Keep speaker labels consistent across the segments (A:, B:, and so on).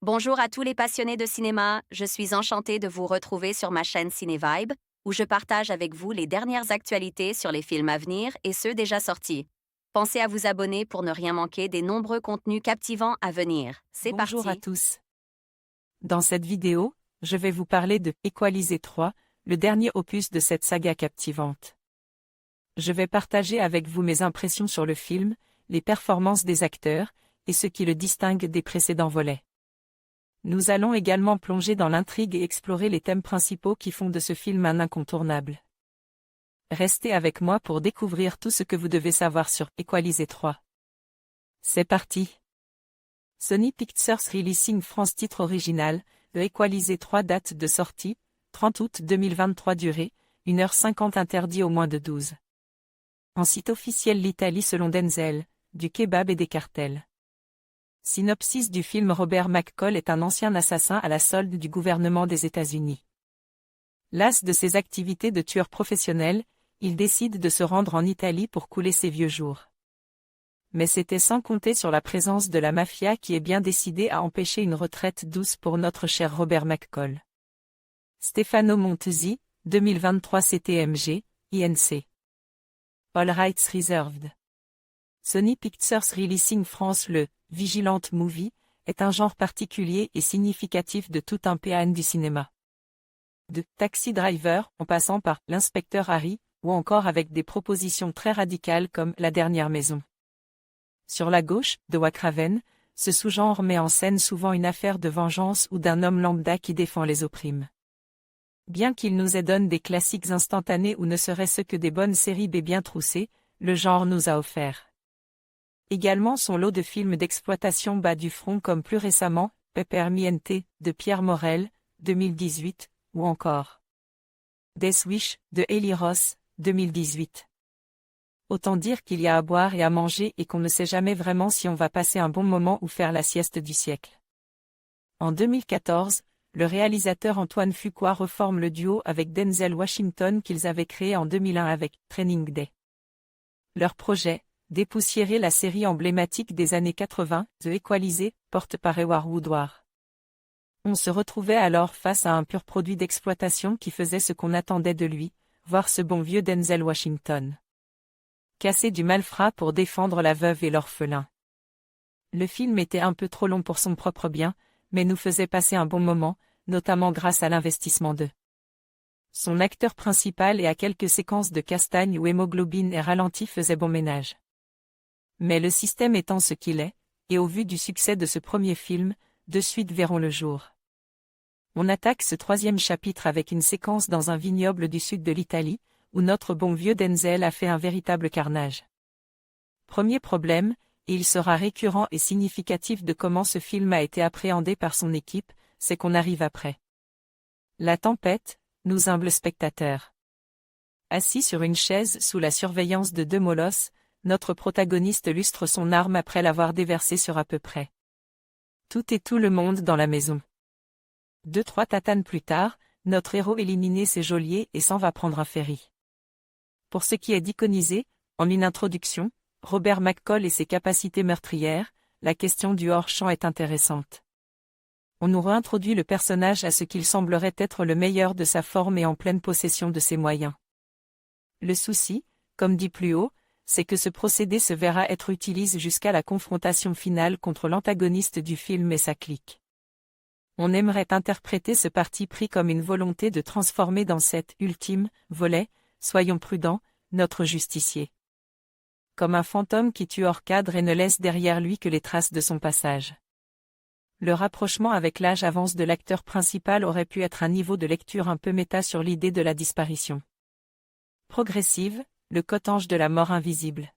A: Bonjour à tous les passionnés de cinéma, je suis enchantée de vous retrouver sur ma chaîne CinéVibe, où je partage avec vous les dernières actualités sur les films à venir et ceux déjà sortis. Pensez à vous abonner pour ne rien manquer des nombreux contenus captivants à venir. C'est
B: Bonjour à
A: parti!
B: tous. Dans cette vidéo, je vais vous parler de Equalizer 3, le dernier opus de cette saga captivante. Je vais partager avec vous mes impressions sur le film, les performances des acteurs, et ce qui le distingue des précédents volets. Nous allons également plonger dans l'intrigue et explorer les thèmes principaux qui font de ce film un incontournable. Restez avec moi pour découvrir tout ce que vous devez savoir sur Equalizer 3. C'est parti! Sony Pictures Releasing France. Titre original, The Equalizer 3. Date de sortie, 30 août 2023. Durée, 1h50. Interdit au moins de 12. En site officiel l'Italie selon Denzel, du kebab et des cartels. Synopsis du film. Robert McCall est un ancien assassin à la solde du gouvernement des États-Unis. Las de ses activités de tueur professionnel, il décide de se rendre en Italie pour couler ses vieux jours. Mais c'était sans compter sur la présence de la mafia qui est bien décidée à empêcher une retraite douce pour notre cher Robert McCall. Stefano Montesi, 2023. CTMG, INC. All Rights Reserved. Sony Pictures Releasing France. Le Vigilant Movie est un genre particulier et significatif de tout un PAN du cinéma. De Taxi Driver en passant par L'inspecteur Harry, ou encore avec des propositions très radicales comme La dernière maison. Sur la gauche, de Wacraven, ce sous-genre met en scène souvent une affaire de vengeance ou d'un homme lambda qui défend les opprimes. Bien qu'il nous ait donné des classiques instantanés ou ne serait-ce que des bonnes séries B bien troussées, le genre nous a offert également son lot de films d'exploitation bas du front comme plus récemment, Peppermint de Pierre Morel, 2018, ou encore Death Wish de Eli Roth, 2018. Autant dire qu'il y a à boire et à manger et qu'on ne sait jamais vraiment si on va passer un bon moment ou faire la sieste du siècle. En 2014, le réalisateur Antoine Fuqua reforme le duo avec Denzel Washington qu'ils avaient créé en 2001 avec Training Day. Leur projet, dépoussiérer la série emblématique des années 80, The Equalizer, porte par Edward Woodward. On se retrouvait alors face à un pur produit d'exploitation qui faisait ce qu'on attendait de lui, voir ce bon vieux Denzel Washington casser du malfrat pour défendre la veuve et l'orphelin. Le film était un peu trop long pour son propre bien, mais nous faisait passer un bon moment, notamment grâce à l'investissement de son acteur principal et à quelques séquences de castagne où hémoglobine est ralentie faisaient bon ménage. Mais le système étant ce qu'il est, et au vu du succès de ce premier film, deux suites verront le jour. On attaque ce troisième chapitre avec une séquence dans un vignoble du sud de l'Italie, où notre bon vieux Denzel a fait un véritable carnage. Premier problème, et il sera récurrent et significatif de comment ce film a été appréhendé par son équipe, c'est qu'on arrive après la tempête, nous humbles spectateurs. Assis sur une chaise sous la surveillance de deux molosses, notre protagoniste lustre son arme après l'avoir déversée sur à peu près tout et tout le monde dans la maison. 2-3 tatanes plus tard, notre héros élimine ses geôliers et s'en va prendre un ferry. Pour ce qui est d'iconiser, en une introduction, Robert McCall et ses capacités meurtrières, la question du hors-champ est intéressante. On nous réintroduit le personnage à ce qu'il semblerait être le meilleur de sa forme et en pleine possession de ses moyens. Le souci, comme dit plus haut, c'est que ce procédé se verra être utilisé jusqu'à la confrontation finale contre l'antagoniste du film et sa clique. On aimerait interpréter ce parti pris comme une volonté de transformer dans cet ultime volet, soyons prudents, notre justicier. Comme un fantôme qui tue hors cadre et ne laisse derrière lui que les traces de son passage. Le rapprochement avec l'âge avance de l'acteur principal aurait pu être un niveau de lecture un peu méta sur l'idée de la disparition progressive, le cotange de la mort invisible.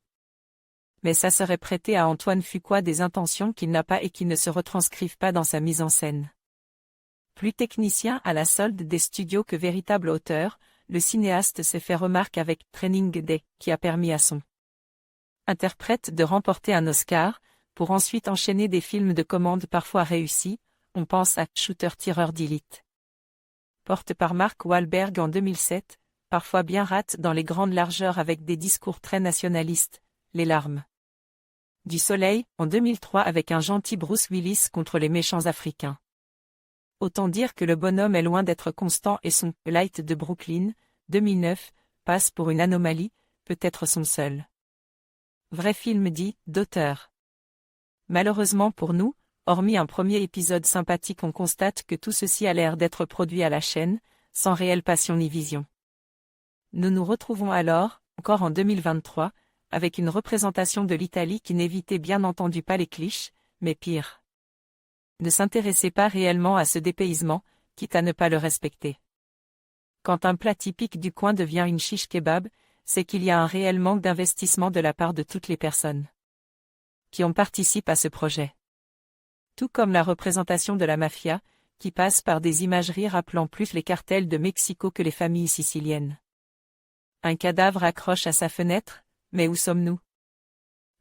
B: Mais ça serait prêter à Antoine Fuqua des intentions qu'il n'a pas et qui ne se retranscrivent pas dans sa mise en scène. Plus technicien à la solde des studios que véritable auteur, le cinéaste s'est fait remarque avec Training Day, qui a permis à son interprète de remporter un Oscar, pour ensuite enchaîner des films de commande parfois réussis, on pense à Shooter Tireur d'Elite. Porte par Mark Wahlberg en 2007, parfois bien rate dans les grandes largeurs avec des discours très nationalistes, les larmes du soleil, en 2003 avec un gentil Bruce Willis contre les méchants africains. Autant dire que le bonhomme est loin d'être constant et son « Light de Brooklyn », 2009, passe pour une anomalie, peut-être son seul vrai film dit « d'auteur ». Malheureusement pour nous, hormis un premier épisode sympathique, on constate que tout ceci a l'air d'être produit à la chaîne, sans réelle passion ni vision. Nous nous retrouvons alors, encore en 2023, avec une représentation de l'Italie qui n'évitait bien entendu pas les clichés, mais pire. Ne s'intéressait pas réellement à ce dépaysement, quitte à ne pas le respecter. Quand un plat typique du coin devient une shish kebab, c'est qu'il y a un réel manque d'investissement de la part de toutes les personnes qui ont participé à ce projet. Tout comme la représentation de la mafia, qui passe par des imageries rappelant plus les cartels de Mexico que les familles siciliennes. Un cadavre accroche à sa fenêtre, mais où sommes-nous?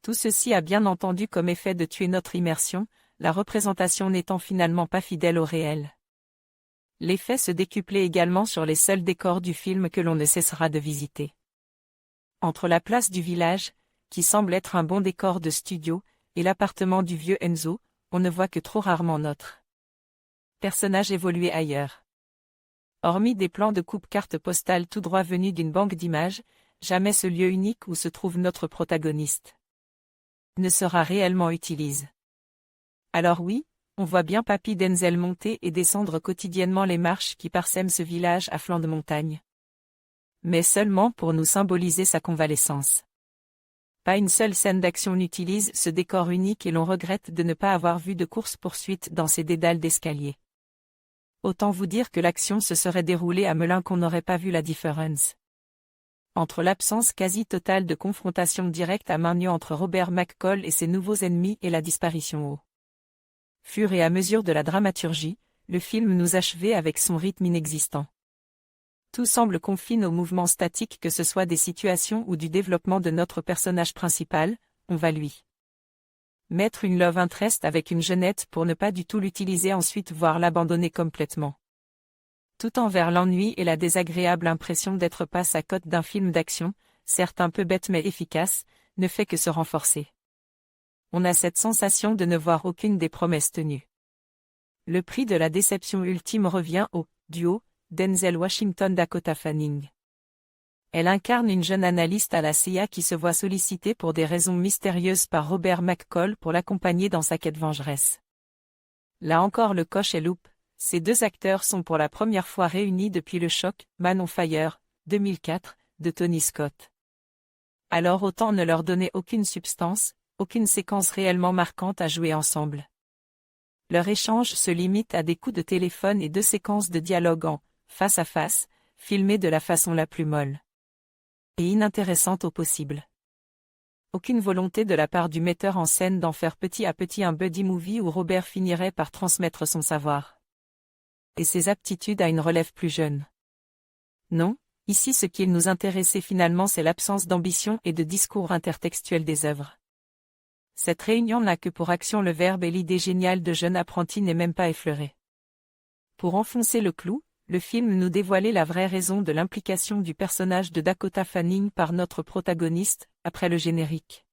B: Tout ceci a bien entendu comme effet de tuer notre immersion, la représentation n'étant finalement pas fidèle au réel. L'effet se décuplait également sur les seuls décors du film que l'on ne cessera de visiter. Entre la place du village, qui semble être un bon décor de studio, et l'appartement du vieux Enzo, on ne voit que trop rarement notre personnage évoluer ailleurs. Hormis des plans de coupe-carte postale tout droit venus d'une banque d'images, jamais ce lieu unique où se trouve notre protagoniste ne sera réellement utilisé. Alors oui, on voit bien Papy Denzel monter et descendre quotidiennement les marches qui parsèment ce village à flanc de montagne. Mais seulement pour nous symboliser sa convalescence. Pas une seule scène d'action n'utilise ce décor unique et l'on regrette de ne pas avoir vu de course-poursuite dans ces dédales d'escalier. Autant vous dire que l'action se serait déroulée à Melun qu'on n'aurait pas vu la différence. Entre l'absence quasi totale de confrontation directe à main nue entre Robert McCall et ses nouveaux ennemis et la disparition au fur et à mesure de la dramaturgie, le film nous achevait avec son rythme inexistant. Tout semble confine au mouvement statique, que ce soit des situations ou du développement de notre personnage principal, on va lui mettre une love interest avec une jeunette pour ne pas du tout l'utiliser ensuite voire l'abandonner complètement. Tout envers l'ennui et la désagréable impression d'être passe à côté d'un film d'action, certes un peu bête mais efficace, ne fait que se renforcer. On a cette sensation de ne voir aucune des promesses tenues. Le prix de la déception ultime revient au duo Denzel Washington-Dakota Fanning. Elle incarne une jeune analyste à la CIA qui se voit sollicitée pour des raisons mystérieuses par Robert McCall pour l'accompagner dans sa quête vengeresse. Là encore le coche est loupe, ces deux acteurs sont pour la première fois réunis depuis le choc Man on Fire, 2004, de Tony Scott. Alors autant ne leur donner aucune substance, aucune séquence réellement marquante à jouer ensemble. Leur échange se limite à des coups de téléphone et deux séquences de dialogue en face à face, filmées de la façon la plus molle et inintéressante au possible. Aucune volonté de la part du metteur en scène d'en faire petit à petit un buddy movie où Robert finirait par transmettre son savoir et ses aptitudes à une relève plus jeune. Non, ici ce qui nous intéressait finalement c'est l'absence d'ambition et de discours intertextuel des œuvres. Cette réunion n'a que pour action le verbe et l'idée géniale de jeune apprenti n'est même pas effleurée. Pour enfoncer le clou, le film nous dévoilait la vraie raison de l'implication du personnage de Dakota Fanning par notre protagoniste, après le générique.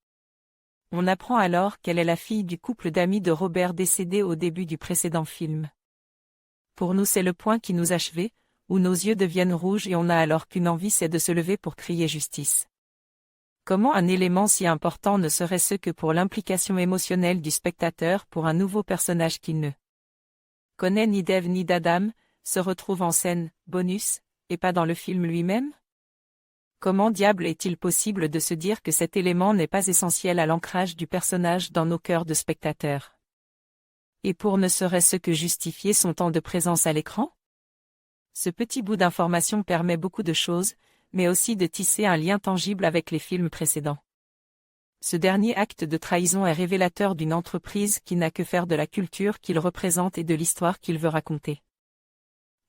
B: On apprend alors qu'elle est la fille du couple d'amis de Robert décédé au début du précédent film. Pour nous c'est le point qui nous achevait, où nos yeux deviennent rouges et on n'a alors qu'une envie c'est de se lever pour crier justice. Comment un élément si important ne serait-ce que pour l'implication émotionnelle du spectateur pour un nouveau personnage qu'il ne connaît ni d'Ève ni d'Adam, se retrouve en scène, bonus, et pas dans le film lui-même? Comment diable est-il possible de se dire que cet élément n'est pas essentiel à l'ancrage du personnage dans nos cœurs de spectateurs? Et pour ne serait-ce que justifier son temps de présence à l'écran? Ce petit bout d'information permet beaucoup de choses, mais aussi de tisser un lien tangible avec les films précédents. Ce dernier acte de trahison est révélateur d'une entreprise qui n'a que faire de la culture qu'il représente et de l'histoire qu'il veut raconter.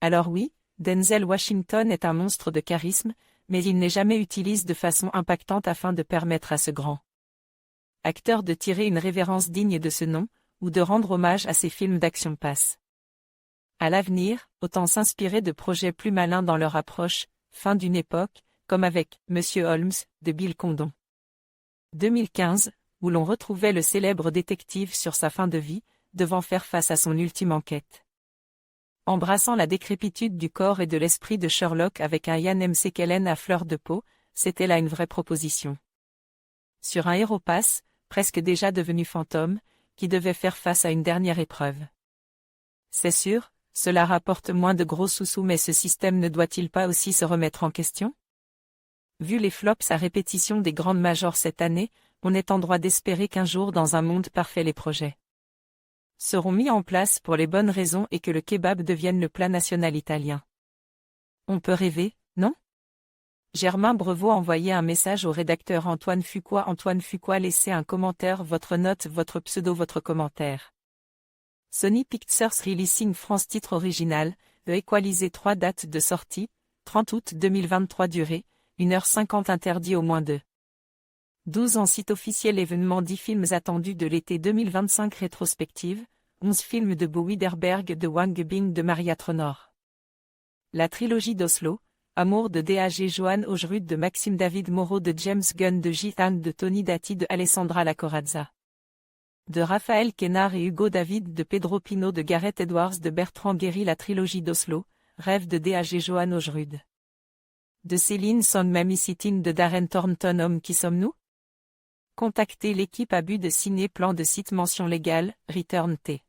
B: Alors oui, Denzel Washington est un monstre de charisme, mais il n'est jamais utilisé de façon impactante afin de permettre à ce grand acteur de tirer une révérence digne de ce nom, ou de rendre hommage à ses films d'action passe. À l'avenir, autant s'inspirer de projets plus malins dans leur approche, fin d'une époque, comme avec Monsieur Holmes, de Bill Condon. 2015, où l'on retrouvait le célèbre détective sur sa fin de vie, devant faire face à son ultime enquête. Embrassant la décrépitude du corps et de l'esprit de Sherlock avec un Ian McKellen à fleur de peau, c'était là une vraie proposition. Sur un héros-pass, presque déjà devenu fantôme, qui devait faire face à une dernière épreuve. C'est sûr, cela rapporte moins de gros sous-sous, mais ce système ne doit-il pas aussi se remettre en question? Vu les flops à répétition des grandes majors cette année, on est en droit d'espérer qu'un jour dans un monde parfait les projets seront mis en place pour les bonnes raisons et que le kebab devienne le plat national italien. On peut rêver, non? Germain Brevoort envoyait un message au rédacteur Antoine Fuqua. Antoine Fuqua, laissez un commentaire, votre note, votre pseudo, votre commentaire. Sony Pictures Releasing France. Titre original, The Equalizer 3. Date de sortie, 30 août 2023. Durée, 1h50. Interdit au moins de 12 ans. Site officiel. Événement. 10 films attendus de l'été 2025. Rétrospective, 11 films de Bo Widerberg, de Wang Bing, de Maria Tronor. La trilogie d'Oslo, Amour, de D.A.G. Johan Ojrud, de Maxime David Moreau, de James Gunn, de Jitan, de Tony Dati, de Alessandra Lacorazza, de Raphaël Quénard et Hugo David, de Pedro Pino, de Gareth Edwards, de Bertrand Guéry. La trilogie d'Oslo, Rêve, de D.A.G. Johan Ojrud, de Céline Son Mamie Sitting, de Darren Thornton. Homme, qui sommes-nous? Contactez l'équipe abus de ciné. Plan de site. Mention légale, Return T.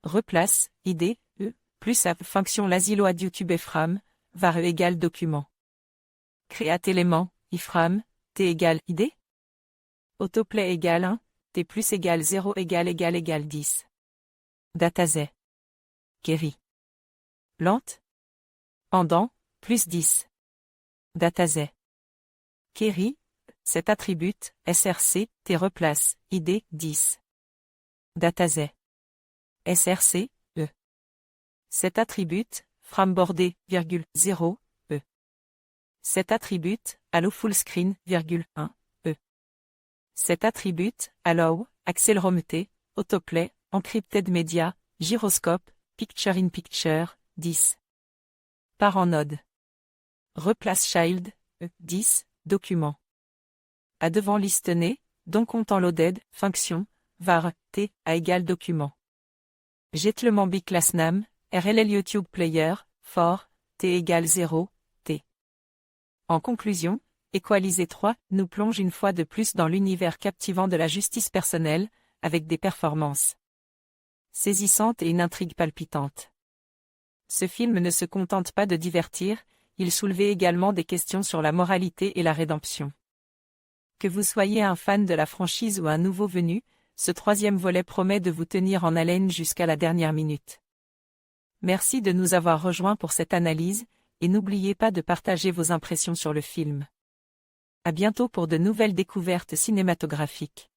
B: Replace, idée, plus app. Fonction l'asilo ad YouTube. Efram, var égale document. Créate élément, ifram, t égale idée. Autoplay égale 1, t plus égale 0 égale 10. Datazet. Kerry. Lente. Pendant, plus 10. Datazet. Kerry, cet attribut, src, t replace, id, 10. Datazet. src, cet attribut, frambordé, 0, Cet attribut, allow full screen, 1, Cet attribut, allow, accélérometer, autoplay, encrypted media, gyroscope, picture in picture, 10. Parent node. Replace child, 10, document. À devant listener, donc content loaded, fonction, var, t, à égal document. Jetlement biclass nam, RLL YouTube Player, for, t égale 0, t. En conclusion, Equalizer 3 nous plonge une fois de plus dans l'univers captivant de la justice personnelle, avec des performances saisissantes et une intrigue palpitante. Ce film ne se contente pas de divertir, il soulevait également des questions sur la moralité et la rédemption. Que vous soyez un fan de la franchise ou un nouveau venu, ce troisième volet promet de vous tenir en haleine jusqu'à la dernière minute. Merci de nous avoir rejoints pour cette analyse, et n'oubliez pas de partager vos impressions sur le film. À bientôt pour de nouvelles découvertes cinématographiques.